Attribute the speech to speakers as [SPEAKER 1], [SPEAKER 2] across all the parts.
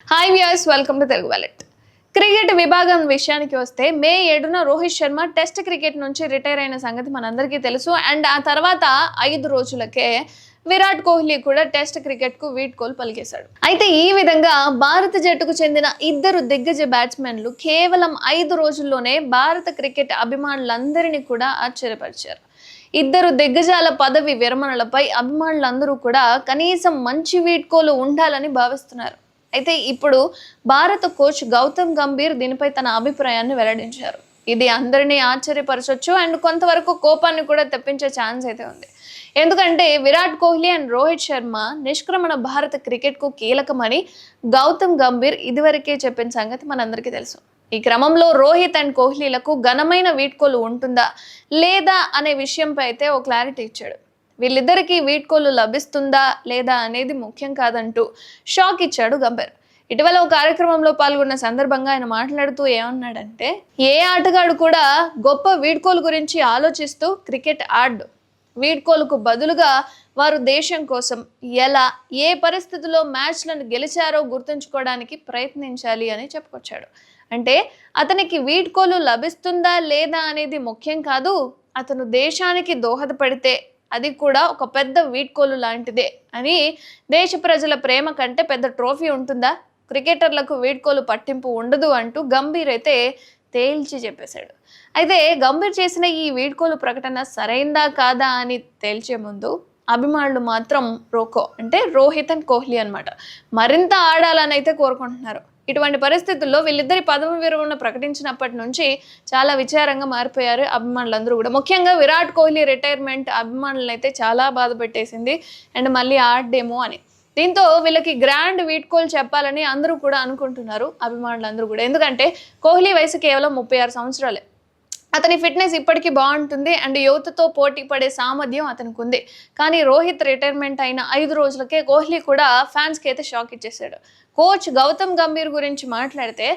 [SPEAKER 1] Hi viewers, welcome to Telugu wallet. Cricket విభాగం విషయానికి వస్తే మే 7న రోహిత్ శర్మ టెస్ట్ క్రికెట్ నుంచి రిటైర్ అయిన సంగతి మనందరికీ తెలుసు. అండ్ ఆ తర్వాత 5 రోజులకే విరాట్ కోహ్లీ కూడా టెస్ట్ క్రికెట్ కు వీడ్కోలు పలికేశాడు. అయితే ఈ విధంగా భారత జట్టుకు చెందిన ఇద్దరు దిగ్గజ బ్యాట్స్మెన్లు కేవలం 5 రోజుల్లోనే భారత క్రికెట్ అభిమానులందరినీ కూడా ఆశ్చర్యపరిచారు. ఇద్దరు దిగ్గజాల పదవి విరమణలపై అభిమానులందరూ కూడా కనీసం మంచి వీడ్కోలు ఉండాలని భావిస్తున్నారు. అయితే ఇప్పుడు భారత కోచ్ గౌతమ్ గంభీర్ దీనిపై తన అభిప్రాయాన్ని వెల్లడించారు. ఇది అందరినీ ఆశ్చర్యపరచొచ్చు అండ్ కొంతవరకు కోపాన్ని కూడా తెప్పించే ఛాన్స్ అయితే ఉంది. ఎందుకంటే విరాట్ కోహ్లీ అండ్ రోహిత్ శర్మ నిష్క్రమణ భారత క్రికెట్కు కీలకమని గౌతమ్ గంభీర్ ఇదివరకే చెప్పిన సంగతి మనందరికీ తెలుసు. ఈ క్రమంలో రోహిత్ అండ్ కోహ్లీలకు ఘనమైన వీడ్కోలు ఉంటుందా లేదా అనే విషయంపై అయితే ఓ క్లారిటీ ఇచ్చాడు. వీళ్ళిద్దరికీ వీడ్కోలు లభిస్తుందా లేదా అనేది ముఖ్యం కాదంటూ షాక్ ఇచ్చాడు గంభీర్. ఇటీవల ఒక కార్యక్రమంలో పాల్గొన్న సందర్భంగా ఆయన మాట్లాడుతూ ఏమన్నాడంటే, ఏ ఆటగాడు కూడా గొప్ప వీడ్కోలు గురించి ఆలోచిస్తూ క్రికెట్ ఆడు. వీడ్కోలుకు బదులుగా వారు దేశం కోసం ఎలా ఏ పరిస్థితుల్లో మ్యాచ్లను గెలిచారో గుర్తుంచుకోవడానికి ప్రయత్నించాలి అని చెప్పుకొచ్చాడు. అంటే అతనికి వీడ్కోలు లభిస్తుందా లేదా అనేది ముఖ్యం కాదు, అతను దేశానికి దోహదపడితే అది కూడా ఒక పెద్ద వీడ్కోలు లాంటిదే అని, దేశ ప్రజల ప్రేమ కంటే పెద్ద ట్రోఫీ ఉంటుందా, క్రికెటర్లకు వీడ్కోలు పట్టింపు ఉండదు అంటూ గంభీర్ అయితే తేల్చి చెప్పేశాడు. అయితే గంభీర్ చేసిన ఈ వీడ్కోలు ప్రకటన సరైందా కాదా అని తేల్చే ముందు అభిమానులు మాత్రం రోహిత్ అండ్ కోహ్లీ అన్నమాట మరింత ఆడాలని అయితే కోరుకుంటున్నారు. ఇటువంటి పరిస్థితుల్లో వీళ్ళిద్దరి పదవి విరమణ ప్రకటించినప్పటి నుంచి చాలా విచారంగా మారిపోయారు అభిమానులందరూ కూడా. ముఖ్యంగా విరాట్ కోహ్లీ రిటైర్మెంట్ అభిమానులను అయితే చాలా బాధ పెట్టేసింది అండ్ మళ్ళీ ఆడేమో అని. దీంతో వీళ్ళకి గ్రాండ్ వీడ్కోలు చెప్పాలని అందరూ కూడా అనుకుంటున్నారు అభిమానులందరూ కూడా. ఎందుకంటే కోహ్లీ వయసు కేవలం 36 సంవత్సరాలే. అతని ఫిట్నెస్ ఇప్పటికీ బాగుంటుంది అండ్ యువతతో పోటీ పడే సామర్థ్యం అతనికి ఉంది. కానీ రోహిత్ రిటైర్మెంట్ అయిన 5 రోజులకే కోహ్లీ కూడా ఫ్యాన్స్కి అయితే షాక్ ఇచ్చేసాడు. కోచ్ గౌతమ్ గంభీర్ గురించి మాట్లాడితే,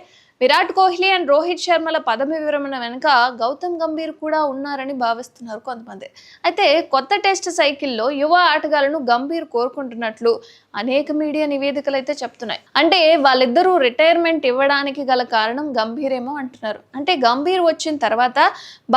[SPEAKER 1] విరాట్ కోహ్లీ అండ్ రోహిత్ శర్మల పదవి విరమణ వెనుక గౌతమ్ గంభీర్ కూడా ఉన్నారని భావిస్తున్నారు కొంతమంది. అయితే కొత్త టెస్ట్ సైకిల్లో యువ ఆటగాళ్లను గంభీర్ కోరుకుంటున్నట్లు అనేక మీడియా నివేదికలు అయితే చెప్తున్నాయి. అంటే వాళ్ళిద్దరూ రిటైర్మెంట్ ఇవ్వడానికి గల కారణం గంభీరేమో అంటున్నారు. అంటే గంభీర్ వచ్చిన తర్వాత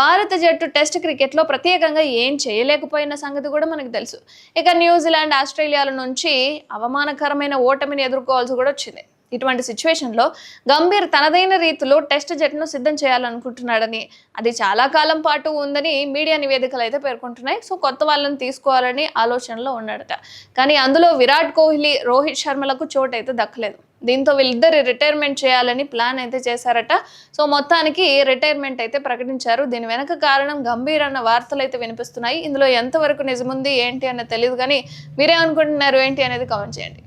[SPEAKER 1] భారత జట్టు టెస్ట్ క్రికెట్లో ప్రత్యేకంగా ఏం చేయలేకపోయిన సంగతి కూడా మనకు తెలుసు. ఇక న్యూజిలాండ్, ఆస్ట్రేలియాల నుంచి అవమానకరమైన ఓటమిని ఎదుర్కోవాల్సి కూడా వచ్చింది. ఇటువంటి సిచ్యువేషన్లో గంభీర్ తనదైన రీతిలో టెస్ట్ జట్టును సిద్ధం చేయాలనుకుంటున్నాడని, అది చాలా కాలం పాటు ఉందని మీడియా నివేదికలు అయితే పేర్కొంటున్నాయి. సో కొత్త వాళ్ళని తీసుకోవాలని ఆలోచనలో ఉన్నాడట. కానీ అందులో విరాట్ కోహ్లీ, రోహిత్ శర్మలకు చోటు అయితే దక్కలేదు. దీంతో వీళ్ళిద్దరు రిటైర్మెంట్ చేయాలని ప్లాన్ అయితే చేశారట. సో మొత్తానికి రిటైర్మెంట్ అయితే ప్రకటించారు. దీని వెనక కారణం గంభీర్ అన్న వార్తలు అయితే వినిపిస్తున్నాయి. ఇందులో ఎంతవరకు నిజముంది ఏంటి అన్నది తెలియదు. కానీ మీరేమనుకుంటున్నారు ఏంటి అనేది కామెంట్ చేయండి.